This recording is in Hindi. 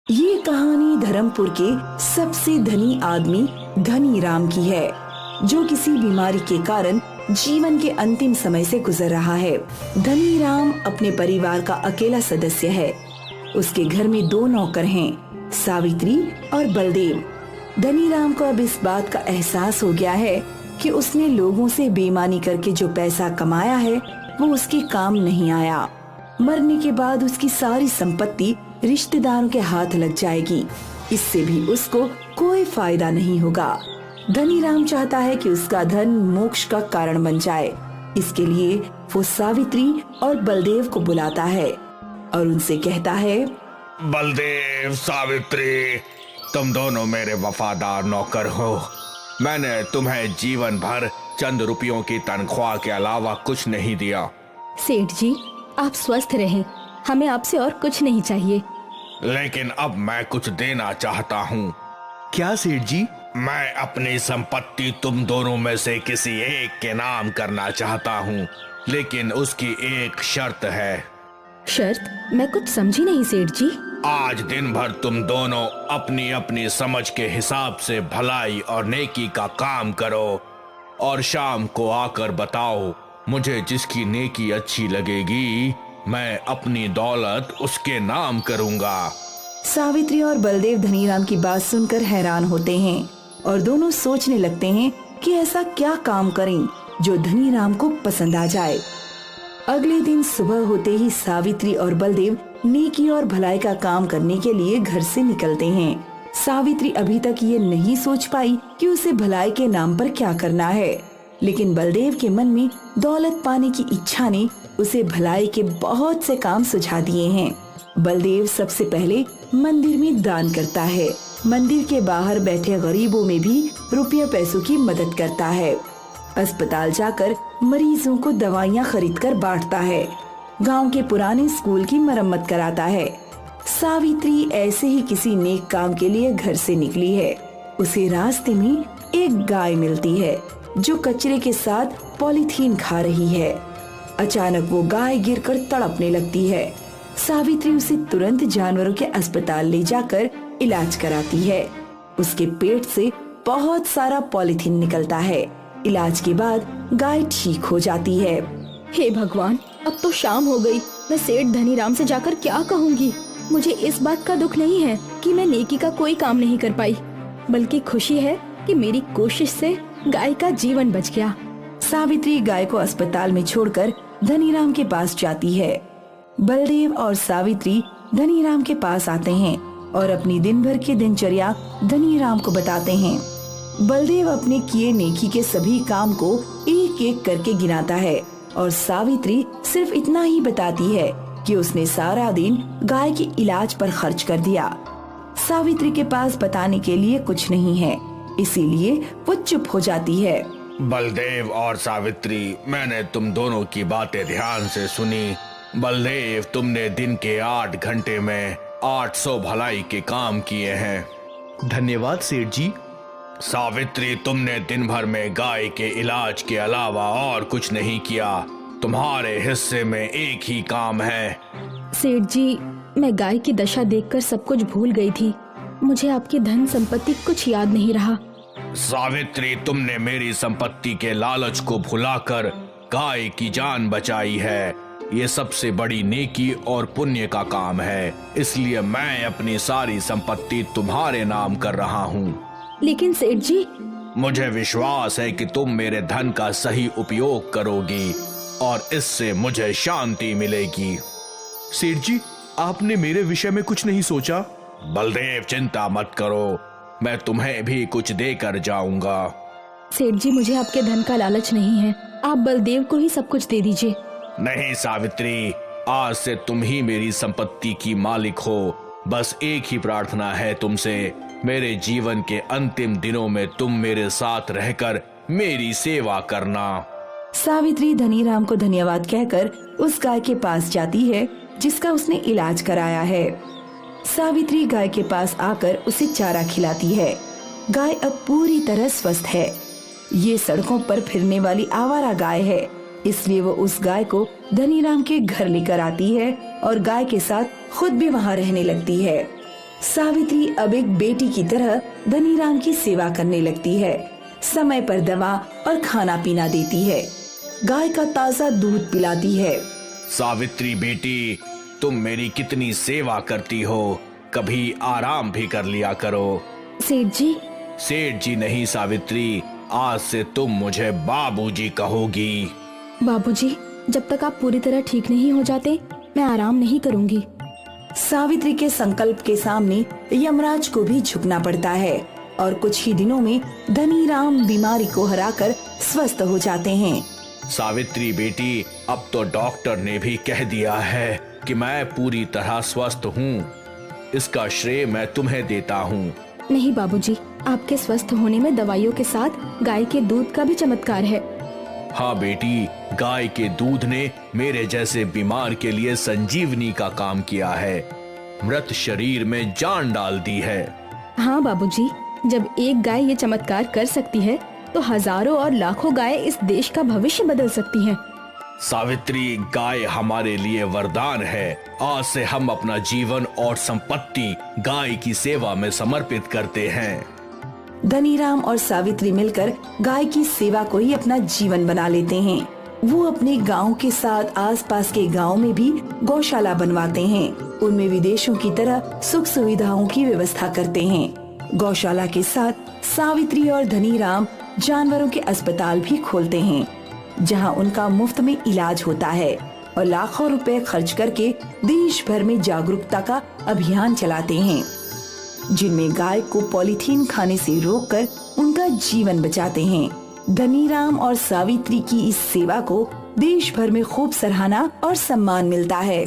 ये कहानी धर्मपुर के सबसे धनी आदमी धनी राम की है, जो किसी बीमारी के कारण जीवन के अंतिम समय से गुजर रहा है। धनी राम अपने परिवार का अकेला सदस्य है। उसके घर में 2 नौकर हैं, सावित्री और बलदेव। धनी राम को अब इस बात का एहसास हो गया है कि उसने लोगों से बेईमानी करके जो पैसा कमाया है वो उसके काम नहीं आया। मरने के बाद उसकी सारी संपत्ति रिश्तेदारों के हाथ लग जाएगी। इससे भी उसको कोई फायदा नहीं होगा। धनी राम चाहता है कि उसका धन मोक्ष का कारण बन जाए। इसके लिए वो सावित्री और बलदेव को बुलाता है और उनसे कहता है, बलदेव, सावित्री, तुम दोनों मेरे वफादार नौकर हो। मैंने तुम्हें जीवन भर चंद रुपयों की तनख्वाह के अलावा कुछ नहीं दिया। सेठ जी, आप स्वस्थ रहें, हमें आपसे और कुछ नहीं चाहिए। लेकिन अब मैं कुछ देना चाहता हूँ। क्या सेठ जी? मैं अपनी संपत्ति तुम दोनों में से किसी एक के नाम करना चाहता हूँ, लेकिन उसकी एक शर्त है। शर्त? मैं कुछ समझी नहीं सेठ जी। आज दिन भर तुम दोनों अपनी अपनी समझ के हिसाब से भलाई और नेकी का काम करो और शाम को आकर बताओ। मुझे जिसकी नेकी अच्छी लगेगी मैं अपनी दौलत उसके नाम करूंगा। सावित्री और बलदेव धनीराम की बात सुनकर हैरान होते हैं और दोनों सोचने लगते हैं कि ऐसा क्या काम करें जो धनीराम को पसंद आ जाए। अगले दिन सुबह होते ही सावित्री और बलदेव नेकी और भलाई का काम करने के लिए घर से निकलते हैं। सावित्री अभी तक ये नहीं सोच पाई कि उसे भलाई के नाम पर क्या करना है, लेकिन बलदेव के मन में दौलत पाने की इच्छा ने उसे भलाई के बहुत से काम सुझा दिए हैं। बलदेव सबसे पहले मंदिर में दान करता है। मंदिर के बाहर बैठे गरीबों में भी रुपये पैसों की मदद करता है। अस्पताल जाकर मरीजों को दवाइयाँ खरीद कर बांटता है। गांव के पुराने स्कूल की मरम्मत कराता है। सावित्री ऐसे ही किसी नेक काम के लिए घर से निकली है। उसे रास्ते में एक गाय मिलती है जो कचरे के साथ पॉलीथीन खा रही है। अचानक वो गाय गिरकर तड़पने लगती है। सावित्री उसे तुरंत जानवरों के अस्पताल ले जाकर इलाज कराती है। उसके पेट से बहुत सारा पॉलीथीन निकलता है। इलाज के बाद गाय ठीक हो जाती है। हे भगवान, अब तो शाम हो गई। मैं सेठ धनीराम से जाकर क्या कहूँगी? मुझे इस बात का दुख नहीं है कि मैं नेकी का कोई काम नहीं कर पाई, बल्कि खुशी है कि मेरी कोशिश से गाय का जीवन बच गया। सावित्री गाय को अस्पताल में छोड़कर धनीराम के पास जाती है। बलदेव और सावित्री धनीराम के पास आते हैं और अपनी दिन भर की दिनचर्या धनीराम को बताते हैं। बलदेव अपने किए नेकी के सभी काम को एक एक करके गिनाता है और सावित्री सिर्फ इतना ही बताती है कि उसने सारा दिन गाय के इलाज पर खर्च कर दिया। सावित्री के पास बताने के लिए कुछ नहीं है, इसीलिए वो चुप हो जाती है। बलदेव और सावित्री, मैंने तुम दोनों की बातें ध्यान से सुनी। बलदेव, तुमने दिन के 8 घंटे में 800 भलाई के काम किए हैं। धन्यवाद सेठ जी। सावित्री, तुमने दिन भर में गाय के इलाज के अलावा और कुछ नहीं किया। तुम्हारे हिस्से में एक ही काम है। सेठ जी, मैं गाय की दशा देखकर सब कुछ भूल गई थी। मुझे आपकी धन संपत्ति कुछ याद नहीं रहा। सावित्री, तुमने मेरी संपत्ति के लालच को भुलाकर गाय की जान बचाई है। ये सबसे बड़ी नेकी और पुण्य का काम है, इसलिए मैं अपनी सारी संपत्ति तुम्हारे नाम कर रहा हूँ। लेकिन सेठ जी, मुझे विश्वास है कि तुम मेरे धन का सही उपयोग करोगी और इससे मुझे शांति मिलेगी। सेठ जी, आपने मेरे विषय में कुछ नहीं सोचा? बलदेव, चिंता मत करो, मैं तुम्हें भी कुछ देकर जाऊंगा। सेठ जी, मुझे आपके धन का लालच नहीं है। आप बलदेव को ही सब कुछ दे दीजिए। नहीं सावित्री, आज से तुम ही मेरी संपत्ति की मालिक हो। बस एक ही प्रार्थना है तुमसे, मेरे जीवन के अंतिम दिनों में तुम मेरे साथ रहकर मेरी सेवा करना। सावित्री धनीराम को धन्यवाद कहकर उस गाय के पास जाती है जिसका उसने इलाज कराया है। सावित्री गाय के पास आकर उसे चारा खिलाती है। गाय अब पूरी तरह स्वस्थ है। ये सड़कों पर फिरने वाली आवारा गाय है, इसलिए वो उस गाय को धनीराम के घर लेकर आती है और गाय के साथ खुद भी वहाँ रहने लगती है। सावित्री अब एक बेटी की तरह धनीराम की सेवा करने लगती है। समय पर दवा और खाना पीना देती है, गाय का ताज़ा दूध पिलाती है। सावित्री बेटी, तुम मेरी कितनी सेवा करती हो, कभी आराम भी कर लिया करो। सेठ जी। सेठ जी नहीं सावित्री, आज से तुम मुझे बाबूजी कहोगी। बाबूजी, जब तक आप पूरी तरह ठीक नहीं हो जाते मैं आराम नहीं करूंगी। सावित्री के संकल्प के सामने यमराज को भी झुकना पड़ता है और कुछ ही दिनों में धनीराम बीमारी को हराकर स्वस्थ हो जाते हैं। सावित्री बेटी, अब तो डॉक्टर ने भी कह दिया है कि मैं पूरी तरह स्वस्थ हूँ। इसका श्रेय मैं तुम्हें देता हूँ। नहीं बाबूजी, आपके स्वस्थ होने में दवाइयों के साथ गाय के दूध का भी चमत्कार है। हाँ बेटी, गाय के दूध ने मेरे जैसे बीमार के लिए संजीवनी का काम किया है, मृत शरीर में जान डाल दी है। हाँ बाबूजी, जब एक गाय ये चमत्कार कर सकती है तो हजारों और लाखों गाय इस देश का भविष्य बदल सकती हैं। सावित्री, गाय हमारे लिए वरदान है। आज से हम अपना जीवन और संपत्ति गाय की सेवा में समर्पित करते हैं। धनीराम और सावित्री मिलकर गाय की सेवा को ही अपना जीवन बना लेते हैं। वो अपने गांव के साथ आसपास के गांव में भी गौशाला बनवाते हैं। उनमें विदेशों की तरह सुख सुविधाओं की व्यवस्था करते हैं। गौशाला के साथ सावित्री और धनीराम जानवरों के अस्पताल भी खोलते हैं, जहां उनका मुफ्त में इलाज होता है और लाखों रुपए खर्च करके देश भर में जागरूकता का अभियान चलाते हैं, जिनमें गाय को पॉलीथीन खाने से रोककर उनका जीवन बचाते हैं। धनीराम और सावित्री की इस सेवा को देश भर में खूब सराहना और सम्मान मिलता है।